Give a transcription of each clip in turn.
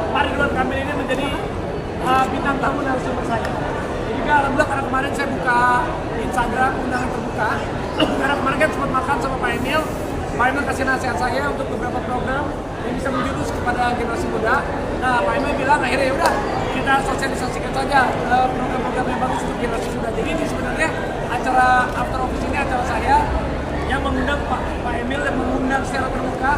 Pak Ridwan Kamil ini menjadi bintang tamu narasumber saya. Jadi juga alhamdulillah karena kemarin saya buka Instagram undangan terbuka. Karena kemarin kan sempat makan sama Pak Emil. Pak Emil kasih nasihat saya untuk beberapa program yang bisa menjurus kepada generasi muda. Nah, Pak Emil bilang akhirnya ya udah kita sosialisasikan saja program-program yang bagus untuk generasi muda. Jadi ini sebenarnya acara After Office ini acara saya yang mengundang Pak Emil dan mengundang secara terbuka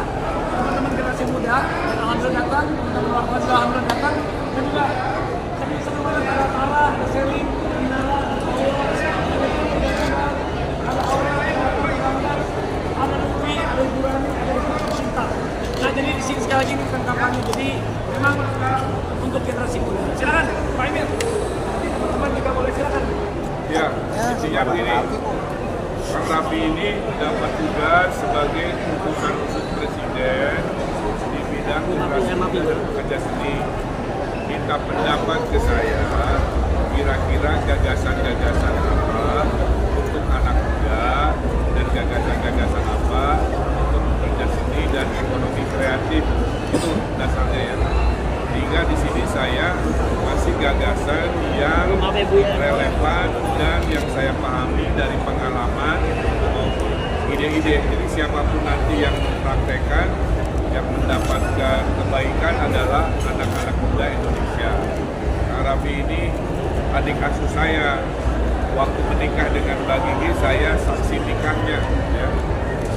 teman-teman generasi muda. Dan alhamdulillah datang, teman-teman wartawan juga alhamdulillah datang. Dan juga senang banget ada Tara, ada Sally, Inara, ada Aurel, ada Lutfi, ada Ibu Rani, ada Ibu Sinta. Nah jadi di sini sekali lagi ini bukan kampanye, jadi memang untuk generasi muda. Silakan Pak Emil. Teman-teman juga boleh silakan. Ya, intinya begini. Kang Raffi ini dapat tugas sebagai utusan khusus Presiden di bidang generasi muda dan pekerja seni. Minta pendapat ke saya, kira-kira gagasan-gagasan apa untuk anak muda dan gagasan-gagasan apa untuk pekerja seni dan ekonomi kreatif. Itu dasarnya ya. Sehingga di sini saya masih gagasan yang relevan dan yang saya pahami dari pengalaman maupun ide-ide. Jadi siapapun nanti yang mempraktekkan, yang mendapatkan kebaikan adalah anak-anak muda Indonesia. Kang Raffi ini adik asuh saya. Waktu menikah dengan Mbak Gigi, saya saksi nikahnya. Ya.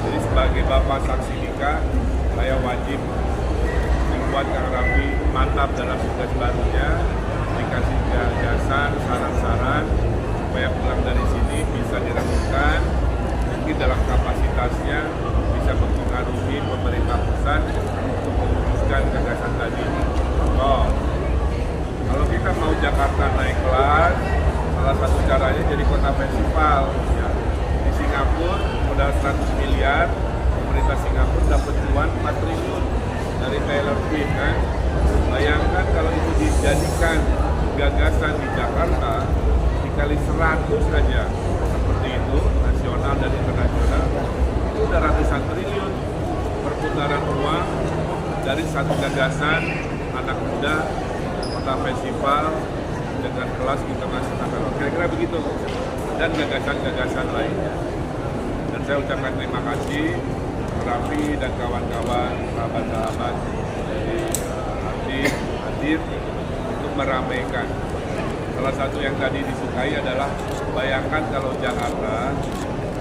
Jadi sebagai bapak saksi nikah, saya wajib membuat Kang Raffi mantap dalam tugas barunya, dikasih gagasan, saran-saran, supaya pulang dari sini bisa diragukan, mungkin dalam kapasitasnya bisa mempengaruhi pemerintah pusat untuk memutuskan gagasan tadi. Contoh, kalau kita mau Jakarta naik kelas, salah satu caranya jadi kota festival. Ya. Di Singapura modal 100 miliar, pemerintah Singapura dapat cuan 4 triliun dari Taylor Swift kan. Bayangkan kalau itu dijadikan gagasan di Jakarta dikali 100 saja seperti itu, nasional dan internasional, itu udah ratusan triliun perputaran uang dari satu gagasan anak muda kota festival dengan kelas internasional. Kira-kira begitu, dan gagasan-gagasan lainnya. Dan saya ucapkan terima kasih Raffi dan kawan-kawan, sahabat-sahabat dari hadir untuk meramaikan. Salah satu yang tadi disukai adalah bayangkan kalau Jakarta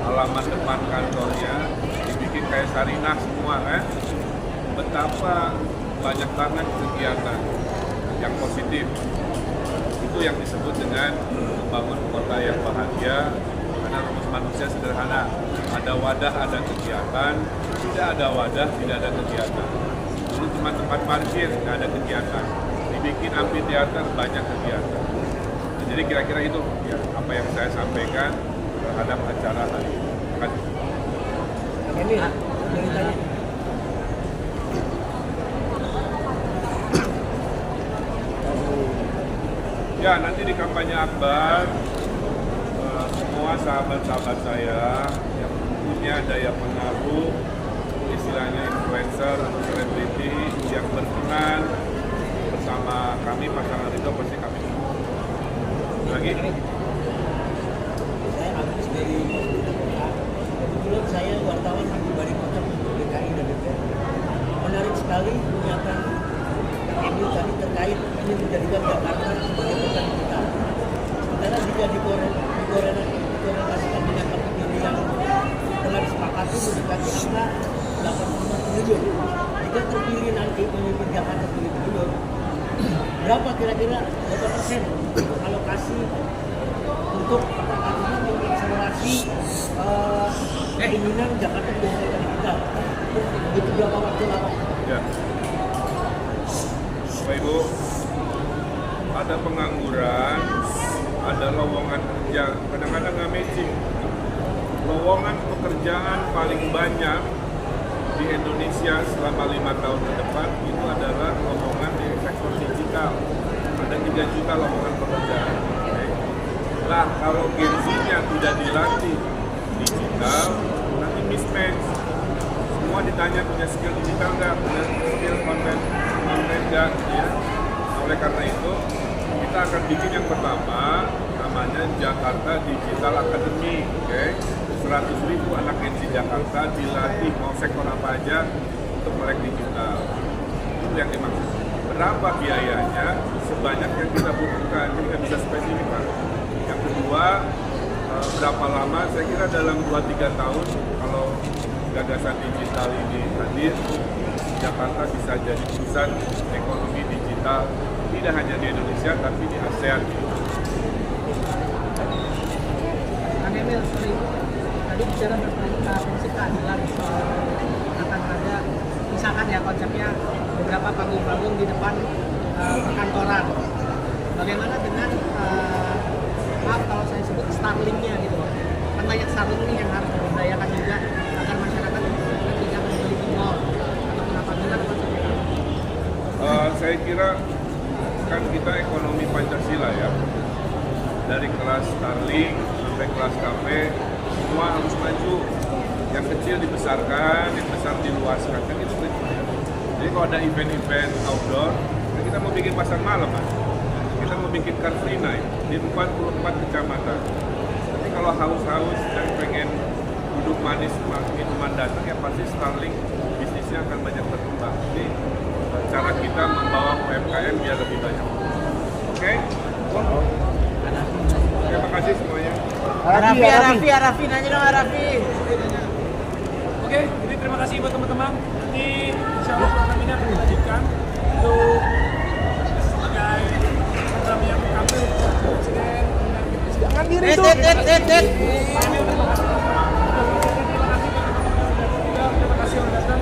halaman depan kantornya dibikin kayak Sarinah semua kan, betapa banyak banget kegiatan yang positif. Itu yang disebut dengan membangun kota yang bahagia, karena rumus manusia sederhana, ada wadah ada kegiatan, tidak ada wadah tidak ada kegiatan. Dulu cuma tempat parkir nggak ada kegiatan, dibikin amphitheater banyak kegiatan. Nah, jadi kira-kira itu ya, apa yang saya sampaikan terhadap acara hari ini. Terima kasih. Ini ceritanya. Ya, nanti di kampanye akbar semua sahabat-sahabat saya yang punya daya pengaruh, istilahnya influencer atau selebriti yang berkenan bersama kami pasangan itu pasti kami lagi. Saya habis dari kebetulan saya wartawan di Balai Kota DKI dan DPR. Menarik sekali pernyataan Emil tadi terkait ini menjadikan Jakarta sebagai kota digital. Sementara jika dikorelasikan dengan APBD yang telah disepakati mendekati angka 85 triliun. Jika terpilih nanti pemimpin Jakarta sebagai gubernur, berapa kira-kira berapa persen untuk alokasi untuk artinya mengakselerasi keinginan Jakarta menjadi kota digital? Itu berapa waktu lama? Ya. Bapak Ibu, ada pengangguran, ada lowongan kerja. Kadang-kadang amazing. Lowongan pekerjaan paling banyak di Indonesia selama 5 tahun ke depan itu adalah lowongan di sektor digital. Ada 3 juta lowongan pekerjaan. Nah, kalau Gen Z-nya tidak dilatih digital, nanti mismatch. Semua ditanya punya skill digital nggak, punya skill konten nggak, ya. Oleh karena itu, kita akan bikin yang pertama, namanya Jakarta Digital Academy. Oke? 100.000 anak Gen Z Jakarta dilatih mau sektor apa aja untuk melek digital. Itu yang dimaksud. Berapa biayanya? Sebanyak yang kita butuhkan, kita bisa spesifik, Pak. Yang kedua, berapa lama? Saya kira dalam 2-3 tahun kalau gagasan digital ini hadir, Jakarta bisa jadi pusat ekonomi digital tidak hanya di Indonesia tapi di ASEAN. Kang Emil, sorry. Tadi bicara tentang prinsip keadilan soal akan ada, misalkan ya konsepnya beberapa panggung-panggung di depan perkantoran. Bagaimana dengan maaf kalau saya sebut Starlink-nya gitu loh. Kan banyak Starlink ini yang harus diberdayakan juga agar masyarakat tidak membeli di mall atau kenapa gimana konsepnya? Saya kira kan kita ekonomi Pancasila ya, dari kelas Starlink sampai kelas kafe semua harus maju, yang kecil dibesarkan, yang besar diluaskan, kan itu prinsipnya. Jadi kalau ada event-event outdoor, nah kita mau bikin pasar malam kan, kita mau bikin car free night di 44 kecamatan. Tapi kalau haus-haus dan pengen duduk manis minuman datang, ya pasti Starlink bisnisnya akan banyak berkembang. Jadi cara kita membawa UMKM biar lebih banyak. Oke? Terima kasih semuanya. Arafi, nanya dong Arafi. Oke, jadi terima kasih buat teman-teman. Nanti insya Allah program ini akan dilanjutkan untuk sebagai program yang kami presiden. Jangan diri itu. Terima kasih sudah datang.